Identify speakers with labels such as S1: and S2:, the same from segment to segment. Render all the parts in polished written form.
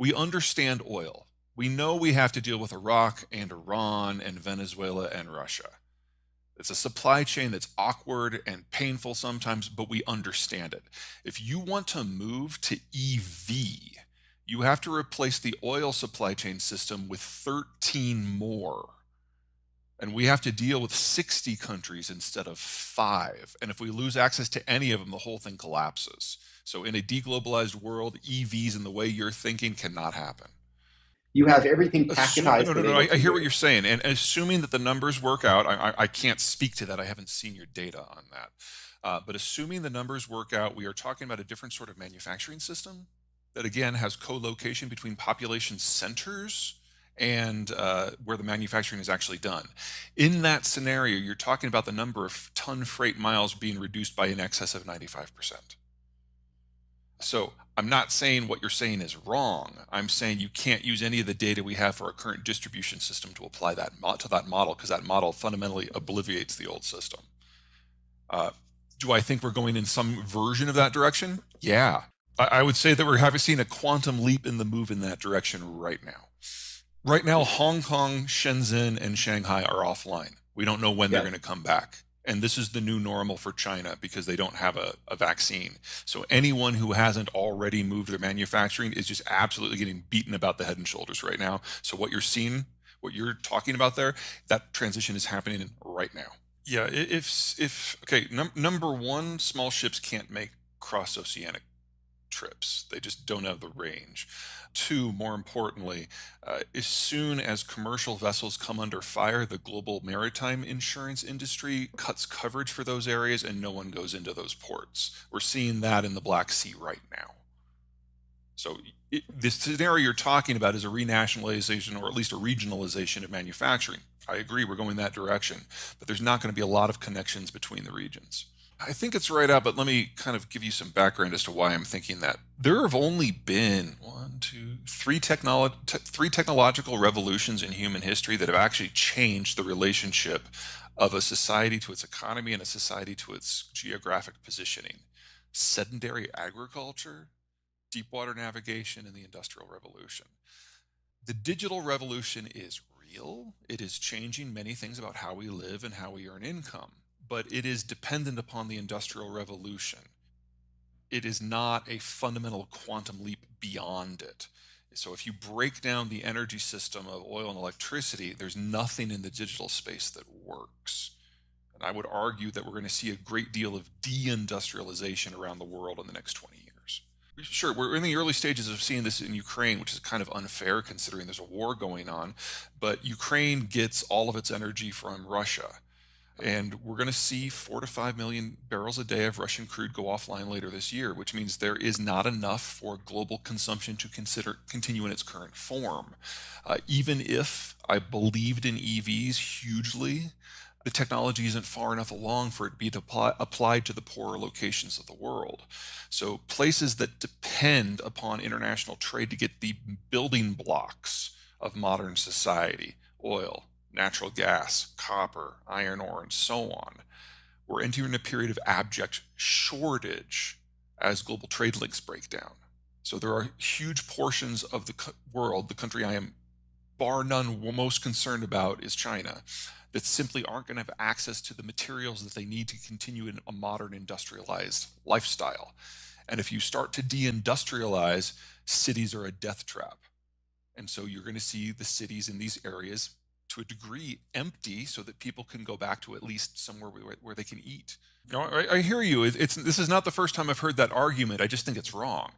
S1: We understand oil. We know we have to deal with Iraq and Iran and Venezuela and Russia. It's a supply chain that's awkward and painful sometimes, but we understand it. If you want to move to EV, you have to replace the oil supply chain system with 13 more. And we have to deal with 60 countries instead of 5. And if we lose access to any of them, the whole thing collapses. So in a deglobalized world, EVs in the way you're thinking cannot happen.
S2: You have everything
S1: No,
S2: packetized
S1: no,
S2: and
S1: no.
S2: able
S1: I
S2: to
S1: hear what
S2: move.
S1: you're saying, and assuming that the numbers work out, I can't speak to that. I haven't seen your data on that. But assuming the numbers work out, we are talking about a different sort of manufacturing system that again has co-location between population centers and where the manufacturing is actually done. In that scenario, you're talking about the number of ton freight miles being reduced by in excess of 95%. So I'm not saying what you're saying is wrong. I'm saying you can't use any of the data we have for our current distribution system to apply that to that model, because that model fundamentally obliviates the old system. Do I think we're going in some version of that direction? Yeah. I would say that we're having seen a quantum leap in the move in that direction right now. Right now, Hong Kong, Shenzhen, and Shanghai are offline. We don't know when they're
S2: Yeah.
S1: going to come back. And this is the new normal for China because they don't have a vaccine. So anyone who hasn't already moved their manufacturing is just absolutely getting beaten about the head and shoulders right now. So what you're seeing, what you're talking about there, that transition is happening right now. Yeah, if okay, number one, small ships can't make cross oceanic trips. They just don't have the range. Two, more importantly, as soon as commercial vessels come under fire, the global maritime insurance industry cuts coverage for those areas and no one goes into those ports. We're seeing that in the Black Sea right now. So this scenario you're talking about is a renationalization or at least a regionalization of manufacturing. I agree, we're going that direction, but there's not going to be a lot of connections between the regions. I think it's right out, but let me kind of give you some background as to why I'm thinking that. There have only been three technological revolutions in human history that have actually changed the relationship of a society to its economy and a society to its geographic positioning. Sedentary agriculture, deepwater navigation, and the Industrial Revolution. The digital revolution is real. It is changing many things about how we live and how we earn income, but it is dependent upon the Industrial Revolution. It is not a fundamental quantum leap beyond it. So if you break down the energy system of oil and electricity, there's nothing in the digital space that works. And I would argue that we're going to see a great deal of deindustrialization around the world in the next 20 years. Sure, we're in the early stages of seeing this in Ukraine, which is kind of unfair considering there's a war going on, but Ukraine gets all of its energy from Russia. And we're going to see 4 to 5 million barrels a day of Russian crude go offline later this year, which means there is not enough for global consumption to continue in its current form. Even if I believed in EVs hugely, the technology isn't far enough along for it to be applied to the poorer locations of the world. So places that depend upon international trade to get the building blocks of modern society, oil, natural gas, copper, iron ore, and so on, we're entering a period of abject shortage as global trade links break down. So there are huge portions of the world, the country I am bar none most concerned about is China, that simply aren't going to have access to the materials that they need to continue in a modern industrialized lifestyle. And if you start to deindustrialize, cities are a death trap. And so you're going to see the cities in these areas to a degree empty so that people can go back to at least somewhere where they can eat. You know, I hear you. This is not the first time I've heard that argument. I just think it's wrong.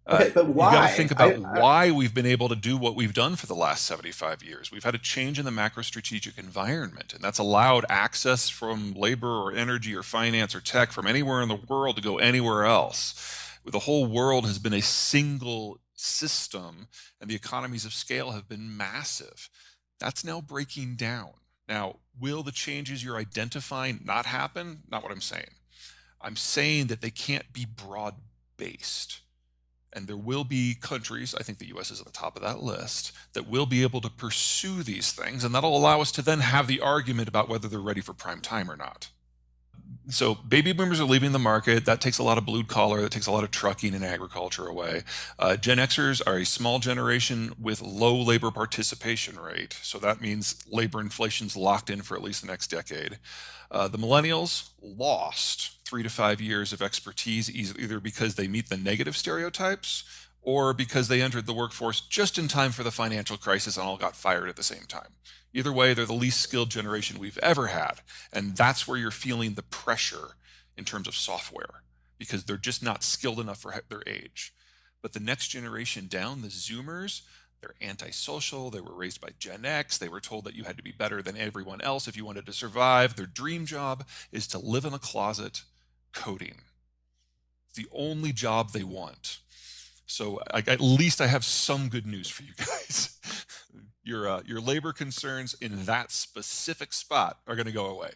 S2: Okay, but
S1: You got to think
S2: why?
S1: about why we've been able to do what we've done for the last 75 years. We've had a change in the macro strategic environment, and that's allowed access from labor or energy or finance or tech from anywhere in the world to go anywhere else. The whole world has been a single system, and the economies of scale have been massive. That's now breaking down. Now, will the changes you're identifying not happen? Not what I'm saying. I'm saying that they can't be broad-based. And there will be countries, I think the US is at the top of that list, that will be able to pursue these things, and that'll allow us to then have the argument about whether they're ready for prime time or not. So baby boomers are leaving the market. That takes a lot of blue collar. That takes a lot of trucking and agriculture away. Gen Xers are a small generation with low labor participation rate. So that means labor inflation's locked in for at least the next decade. The millennials lost 3 to 5 years of expertise, either because they meet the negative stereotypes or because they entered the workforce just in time for the financial crisis and all got fired at the same time. Either way, they're the least skilled generation we've ever had. And that's where you're feeling the pressure in terms of software, because they're just not skilled enough for their age. But the next generation down, the Zoomers, they're antisocial. They were raised by Gen X. They were told that you had to be better than everyone else if you wanted to survive. Their dream job is to live in a closet coding. It's the only job they want. So at least I have some good news for you guys. Your labor concerns in that specific spot are going to go away.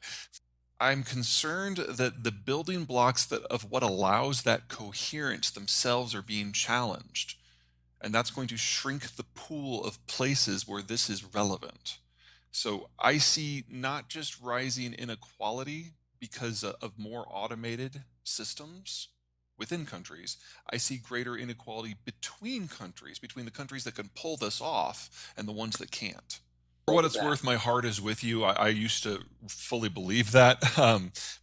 S1: I'm concerned that the building blocks of what allows that coherence themselves are being challenged. And that's going to shrink the pool of places where this is relevant. So I see not just rising inequality because of more automated systems within countries, I see greater inequality between countries, between the countries that can pull this off and the ones that can't. For what it's worth, my heart is with you. I used to fully believe that,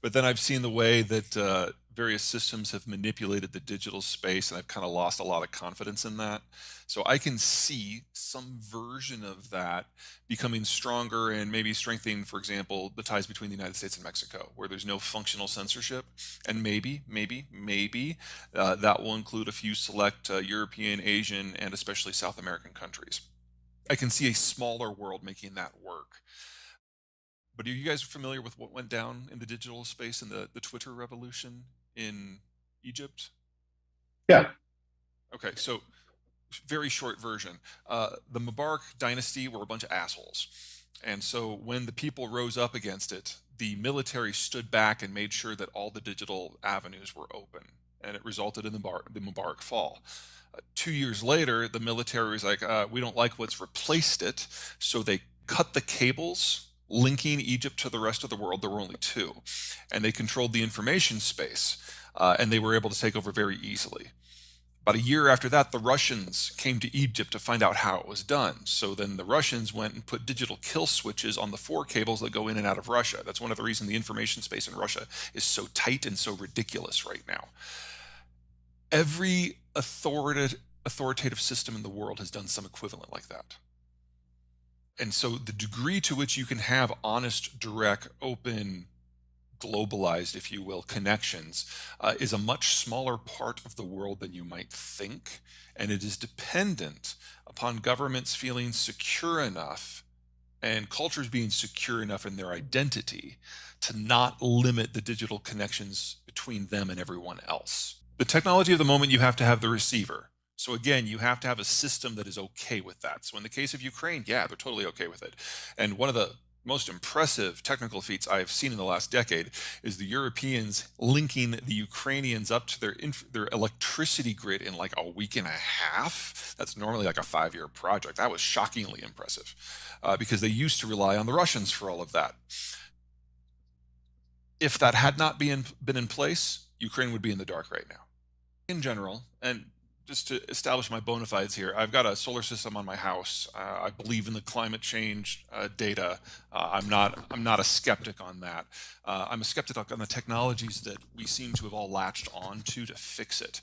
S1: but then I've seen the way that various systems have manipulated the digital space, and I've kind of lost a lot of confidence in that. So I can see some version of that becoming stronger and maybe strengthening, for example, the ties between the United States and Mexico, where there's no functional censorship. And maybe that will include a few select European, Asian, and especially South American countries. I can see a smaller world making that work. But are you guys familiar with what went down in the digital space in the Twitter revolution in Egypt?
S2: Yeah.
S1: Okay, so very short version. The Mubarak dynasty were a bunch of assholes. And so when the people rose up against it, the military stood back and made sure that all the digital avenues were open. And it resulted in the Mubarak fall. 2 years later, the military was like, we don't like what's replaced it. So they cut the cables linking Egypt to the rest of the world. There were only two. And they controlled the information space. And they were able to take over very easily. About a year after that, the Russians came to Egypt to find out how it was done. So then the Russians went and put digital kill switches on the 4 cables that go in and out of Russia. That's one of the reasons the information space in Russia is so tight and so ridiculous right now. Every authoritative system in the world has done some equivalent like that. And so the degree to which you can have honest, direct, open, globalized, if you will, connections is a much smaller part of the world than you might think. And it is dependent upon governments feeling secure enough and cultures being secure enough in their identity to not limit the digital connections between them and everyone else. The technology of the moment, you have to have the receiver. So again, you have to have a system that is okay with that. So in the case of Ukraine, yeah, they're totally okay with it. And one of the most impressive technical feats I've seen in the last decade is the Europeans linking the Ukrainians up to their electricity grid in like a week and a half. That's normally like a 5-year project. That was shockingly impressive because they used to rely on the Russians for all of that. If that had not been in place, Ukraine would be in the dark right now. In general, and just to establish my bona fides here, I've got a solar system on my house. I believe in the climate change data. I'm not a skeptic on that. I'm a skeptic on the technologies that we seem to have all latched on to fix it.